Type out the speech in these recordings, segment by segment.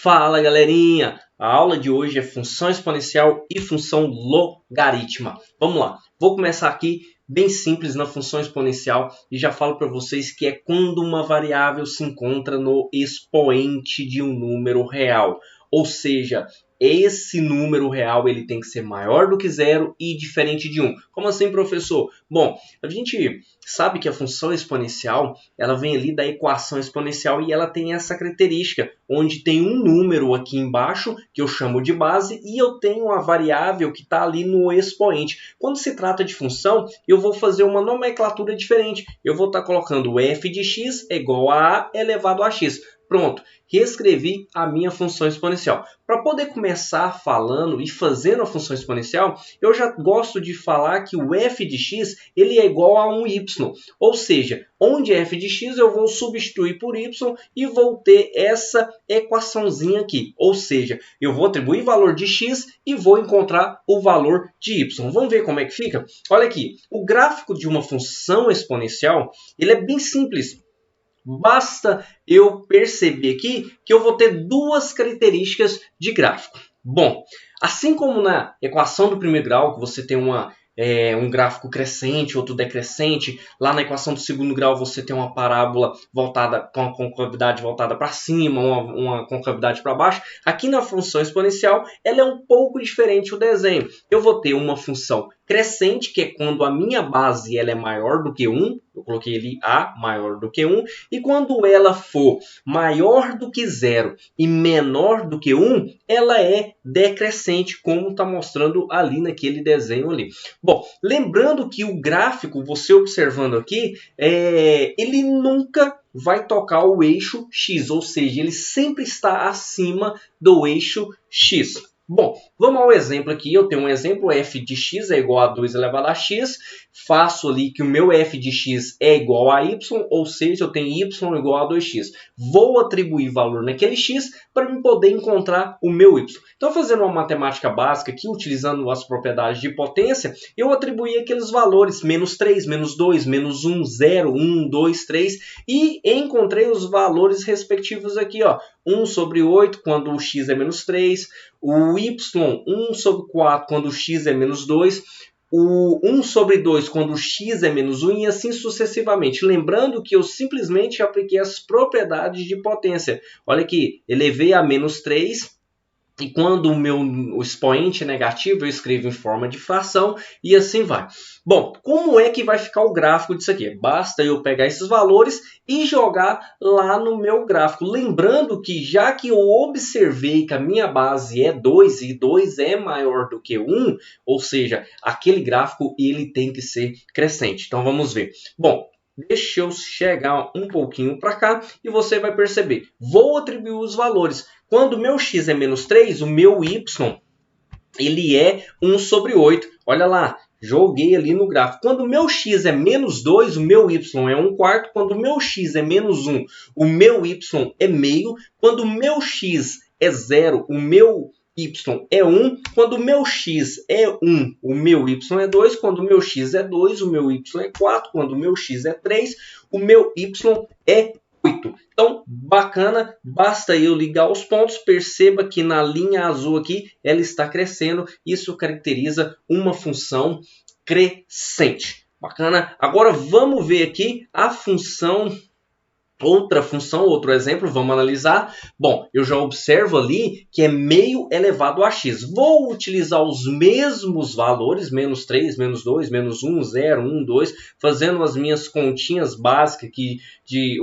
Fala galerinha, a aula de hoje é função exponencial e função logarítmica. Vamos lá, vou começar aqui bem simples na função exponencial e já falo para vocês que é quando uma variável se encontra no expoente de um número real. Ou seja, esse número real ele tem que ser maior do que zero e diferente de 1. Como assim, professor? Bom, a gente sabe que a função exponencial ela vem ali da equação exponencial e ela tem essa característica, onde tem um número aqui embaixo, que eu chamo de base, e eu tenho a variável que está ali no expoente. Quando se trata de função, eu vou fazer uma nomenclatura diferente. Eu vou estar colocando f de x é igual a elevado a x. Pronto, reescrevi a minha função exponencial. Para poder começar falando e fazendo a função exponencial, eu já gosto de falar que o f de x ele é igual a um y. Ou seja, onde f de x eu vou substituir por y e vou ter essa equaçãozinha aqui. Ou seja, eu vou atribuir valor de x e vou encontrar o valor de y. Vamos ver como é que fica? Olha aqui, o gráfico de uma função exponencial ele é bem simples. Basta eu perceber aqui que eu vou ter duas características de gráfico. Bom, assim como na equação do primeiro grau, que você tem um gráfico crescente, outro decrescente, lá na equação do segundo grau você tem uma parábola voltada com a concavidade voltada para cima, uma concavidade para baixo. Aqui na função exponencial, ela é um pouco diferente o desenho. Eu vou ter uma função crescente, que é quando a minha base ela é maior do que 1, eu coloquei ali A maior do que 1, e quando ela for maior do que 0 e menor do que 1, ela é decrescente, como está mostrando ali naquele desenho ali. Bom, lembrando que o gráfico, você observando aqui, ele nunca vai tocar o eixo X, ou seja, ele sempre está acima do eixo X. Bom, vamos ao exemplo aqui. Eu tenho um exemplo, f de x é igual a 2 elevado a x. Faço ali que o meu f de x é igual a y, ou seja, eu tenho y igual a 2x. Vou atribuir valor naquele x para eu poder encontrar o meu y. Então, fazendo uma matemática básica aqui, utilizando as propriedades de potência, eu atribuí aqueles valores, menos 3, menos 2, menos 1, 0, 1, 2, 3, e encontrei os valores respectivos aqui, ó. 1 sobre 8 quando o x é menos 3, o y 1 sobre 4 quando o x é menos 2, o 1 sobre 2 quando o x é menos 1 e assim sucessivamente. Lembrando que eu simplesmente apliquei as propriedades de potência. Olha aqui, elevei a menos 3. E quando o expoente é negativo, eu escrevo em forma de fração e assim vai. Bom, como é que vai ficar o gráfico disso aqui? Basta eu pegar esses valores e jogar lá no meu gráfico. Lembrando que já que eu observei que a minha base é 2 e 2 é maior do que 1, ou seja, aquele gráfico ele tem que ser crescente. Então vamos ver. Bom, deixa eu chegar um pouquinho para cá e você vai perceber. Vou atribuir os valores. Quando o meu x é menos 3, o meu y ele é 1 sobre 8. Olha lá, joguei ali no gráfico. Quando o meu x é menos 2, o meu y é 1 quarto. Quando o meu x é menos 1, o meu y é meio. Quando o meu x é 0, o meu y é 1, quando o meu x é 1, o meu y é 2, quando o meu x é 2, o meu y é 4, quando o meu x é 3, o meu y é 8. Então, bacana, basta eu ligar os pontos, perceba que na linha azul aqui, ela está crescendo, isso caracteriza uma função crescente. Bacana? Agora vamos ver aqui a função outra função, outro exemplo, vamos analisar. Bom, eu já observo ali que é meio elevado a x. Vou utilizar os mesmos valores, menos 3, menos 2, menos 1, 0, 1, 2, fazendo as minhas continhas básicas aqui,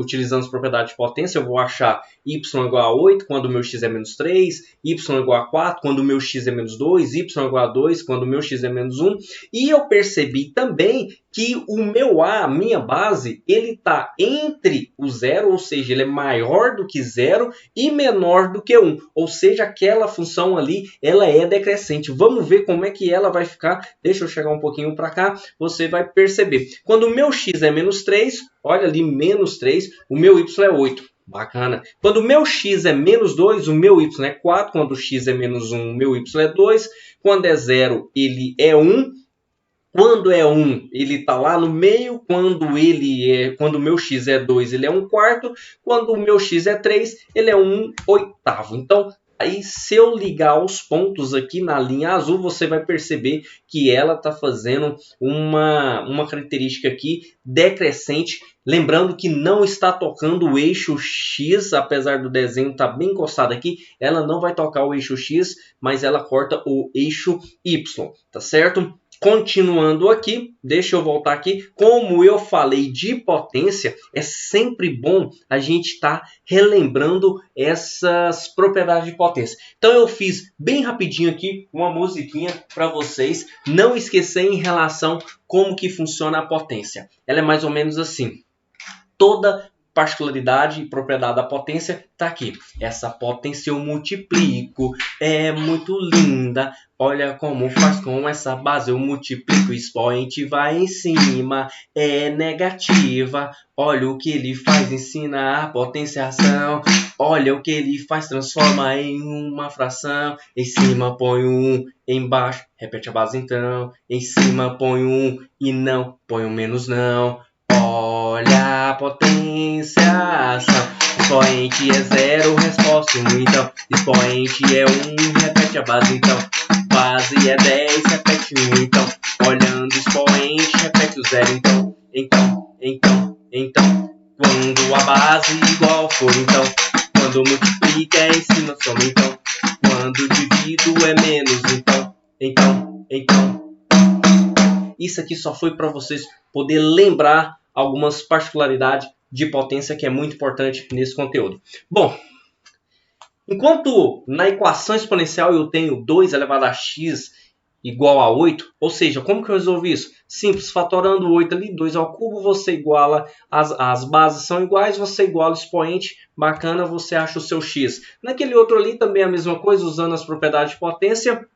utilizando as propriedades de potência. Eu vou achar y igual a 8 quando o meu x é menos 3, y igual a 4 quando o meu x é menos 2, y igual a 2 quando o meu x é menos 1. E eu percebi também que o meu A, a minha base, ele está entre o 0, ou seja, ele é maior do que 0 e menor do que 1. Ou seja, aquela função ali, ela é decrescente. Vamos ver como é que ela vai ficar. Deixa eu chegar um pouquinho para cá, você vai perceber. Quando o meu x é menos 3, olha ali, menos 3, o meu y é 8. Bacana. Quando o meu x é menos 2, o meu y é 4. Quando o x é menos 1, o meu y é 2. Quando é 0, ele é 1. Quando é 1, ele está lá no meio. Quando o meu x é 2, ele é 1/4. Quando o meu x é 3, ele é 1/8. Então, aí, se eu ligar os pontos aqui na linha azul, você vai perceber que ela está fazendo uma característica aqui decrescente. Lembrando que não está tocando o eixo X, apesar do desenho estar bem encostado aqui, ela não vai tocar o eixo X, mas ela corta o eixo Y, tá certo? Continuando aqui, deixa eu voltar aqui. Como eu falei de potência, é sempre bom a gente estar relembrando essas propriedades de potência. Então eu fiz bem rapidinho aqui uma musiquinha para vocês não esquecer em relação como que funciona a potência. Ela é mais ou menos assim. Toda particularidade e propriedade da potência está aqui. Essa potência eu multiplico, é muito linda. Olha como faz com essa base, eu multiplico, expoente vai em cima, é negativa. Olha o que ele faz, ensina a potenciação. Olha o que ele faz, transforma em uma fração. Em cima põe um, embaixo repete a base então. Em cima põe um e não põe um menos não. Olha a potenciação. Expoente é 0, resposta 1, então. Expoente é 1, repete a base, então. Base é 10, repete 1, então. Olhando expoente, repete o 0, então. Então. Quando a base igual for, então. Quando multiplica é em cima, soma, então. Quando divido é menos, então. Isso aqui só foi para vocês poder lembrar algumas particularidades de potência que é muito importante nesse conteúdo. Bom, enquanto na equação exponencial eu tenho 2 elevado a x igual a 8, ou seja, como que eu resolvi isso? Simples, fatorando 8 ali, 2 ao cubo, você iguala, as bases são iguais, você iguala o expoente, bacana, você acha o seu x. Naquele outro ali também a mesma coisa, usando as propriedades de potência,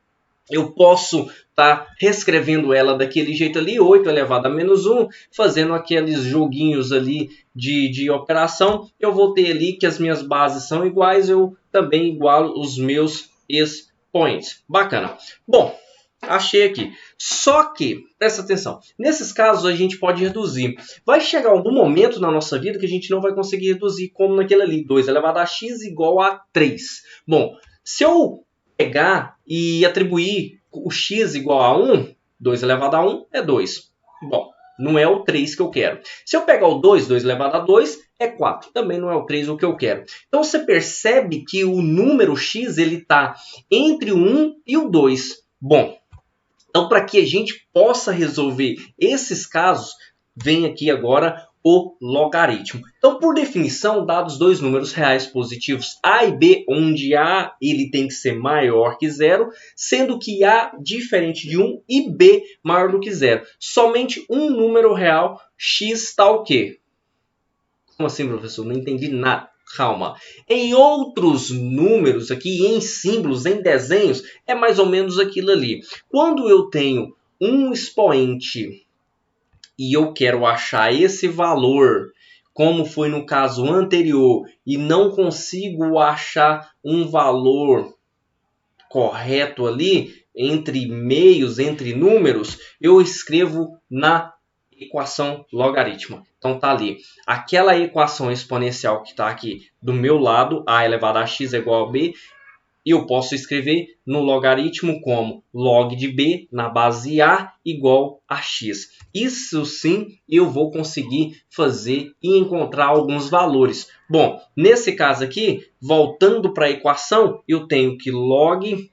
eu posso estar reescrevendo ela daquele jeito ali, 8 elevado a menos 1, fazendo aqueles joguinhos ali de operação. Eu vou ter ali que as minhas bases são iguais, eu também igualo os meus expoentes. Bacana. Bom, achei aqui. Só que, presta atenção, nesses casos a gente pode reduzir. Vai chegar algum momento na nossa vida que a gente não vai conseguir reduzir, como naquele ali, 2 elevado a x igual a 3. Bom, se eu pegar e atribuir o x igual a 1, 2 elevado a 1 é 2. Bom, não é o 3 que eu quero. Se eu pegar o 2, 2 elevado a 2 é 4. Também não é o 3 o que eu quero. Então você percebe que o número x está entre o 1 e o 2. Bom, então para que a gente possa resolver esses casos, vem aqui agora o logaritmo. Então, por definição, dados dois números reais positivos A e B, onde A ele tem que ser maior que 0, sendo que A diferente de 1 e B maior do que 0. Somente um número real, x está o quê? Como assim, professor? Não entendi nada. Calma. Em outros números aqui, em símbolos, em desenhos, é mais ou menos aquilo ali. Quando eu tenho um expoente e eu quero achar esse valor, como foi no caso anterior, e não consigo achar um valor correto ali, entre meios, entre números, eu escrevo na equação logarítmica. Então tá ali, aquela equação exponencial que está aqui do meu lado, a elevado a x é igual a b, eu posso escrever no logaritmo como log de b na base a igual a x. Isso sim eu vou conseguir fazer e encontrar alguns valores. Bom, nesse caso aqui, voltando para a equação, eu tenho que log,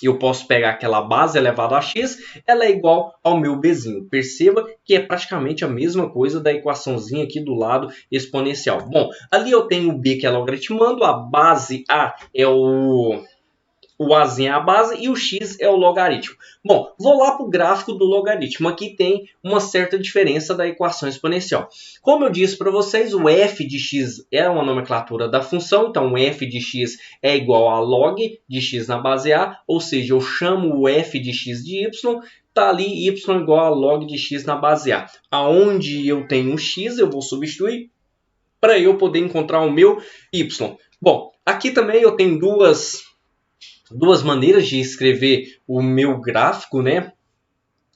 eu posso pegar aquela base elevada a x, ela é igual ao meu bzinho. Perceba que é praticamente a mesma coisa da equaçãozinha aqui do lado exponencial. Bom, ali eu tenho o b que é logaritmando, a base a é o azinho é a base e o x é o logaritmo. Bom, vou lá para o gráfico do logaritmo. Aqui tem uma certa diferença da equação exponencial. Como eu disse para vocês, o f de x é uma nomenclatura da função. Então, o f de x é igual a log de x na base a. Ou seja, eu chamo o f de x de y. Está ali y igual a log de x na base a. Aonde eu tenho um x, eu vou substituir para eu poder encontrar o meu y. Bom, aqui também eu tenho duas maneiras de escrever o meu gráfico, né?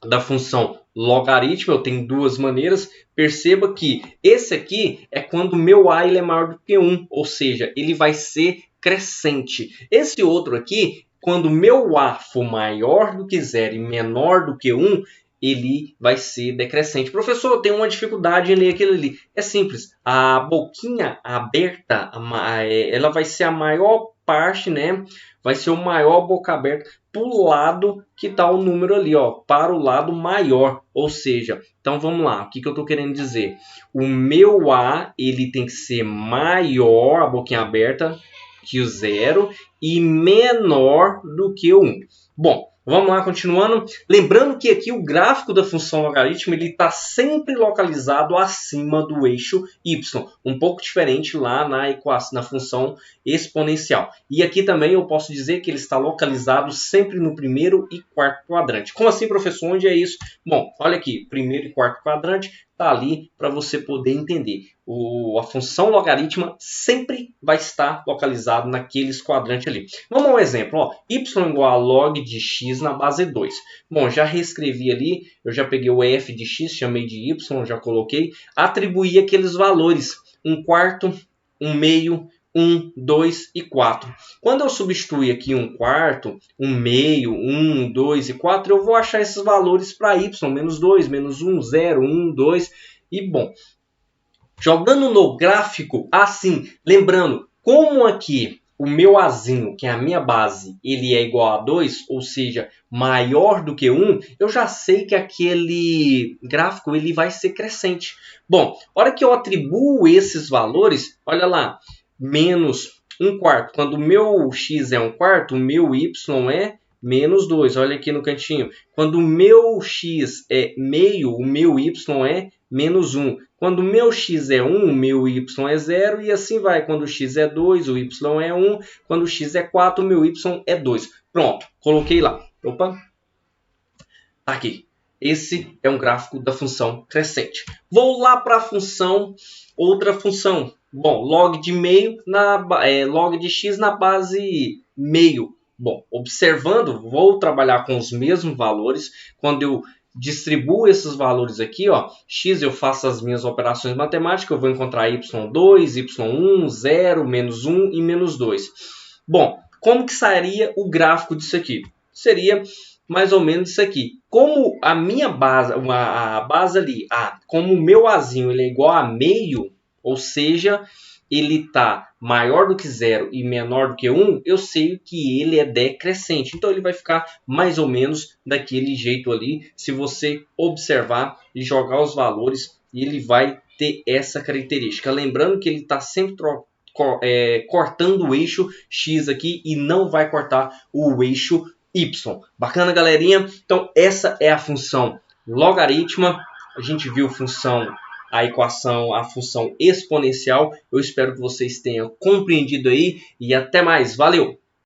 da função logaritmo, eu tenho duas maneiras. Perceba que esse aqui é quando o meu a ele é maior do que 1, ou seja, ele vai ser crescente. Esse outro aqui, quando o meu a for maior do que 0 e menor do que 1, ele vai ser decrescente. Professor, eu tenho uma dificuldade em ler aquilo ali. É simples, a boquinha aberta, ela vai ser a maior parte, né? Vai ser o maior boca aberta para o lado que está o número ali, ó, para o lado maior. Ou seja, então vamos lá, o que eu estou querendo dizer? O meu A, ele tem que ser maior, a boquinha aberta, que o 0 e menor do que o 1. Bom, vamos lá, continuando. Lembrando que aqui o gráfico da função logaritmo ele está sempre localizado acima do eixo y. Um pouco diferente lá na equação, na função exponencial. E aqui também eu posso dizer que ele está localizado sempre no primeiro e quarto quadrante. Como assim, professor? Onde é isso? Bom, olha aqui, primeiro e quarto quadrante está ali para você poder entender. A função logarítmica sempre vai estar localizado naqueles quadrantes ali. Vamos a um exemplo. Ó, y igual a log de x na base 2. Bom, já reescrevi ali. Eu já peguei o f de x, chamei de y, já coloquei. Atribuí aqueles valores. 1/4, 1/2, 1, 2 e 4. Quando eu substituir aqui 1/4, 1/2, 1, 2 e 4, eu vou achar esses valores para y, menos 2, menos 1, 0, 1, 2 e bom. Jogando no gráfico assim, lembrando, como aqui o meu azinho, que é a minha base, ele é igual a 2, ou seja, maior do que 1, eu já sei que aquele gráfico ele vai ser crescente. Bom, a hora que eu atribuo esses valores, olha lá, menos 1/4. Quando o meu x é 1/4, o meu y é menos 2. Olha aqui no cantinho. Quando o meu x é meio, o meu y é menos 1. Quando o meu x é 1, o meu y é 0. E assim vai. Quando o x é 2, o y é 1. Quando o x é 4, o meu y é 2. Pronto, coloquei lá. Opa, aqui. Esse é um gráfico da função crescente. Vou lá para a função, outra função. Bom, log de meio, log de x na base meio. Bom, observando, vou trabalhar com os mesmos valores. Quando eu distribuo esses valores aqui, ó, x eu faço as minhas operações matemáticas, eu vou encontrar y2, y1, 0, menos 1 e menos 2. Bom, como que sairia o gráfico disso aqui? Seria mais ou menos isso aqui. Como a minha base, a base ali, como o meu azinho ele é igual a meio, ou seja, ele está maior do que 0 e menor do que 1, eu sei que ele é decrescente. Então, ele vai ficar mais ou menos daquele jeito ali. Se você observar e jogar os valores, ele vai ter essa característica. Lembrando que ele está sempre cortando o eixo X aqui e não vai cortar o eixo Y. Bacana, galerinha? Então, essa é a função logarítmica. A gente viu a equação, a função exponencial. Eu espero que vocês tenham compreendido aí e até mais. Valeu!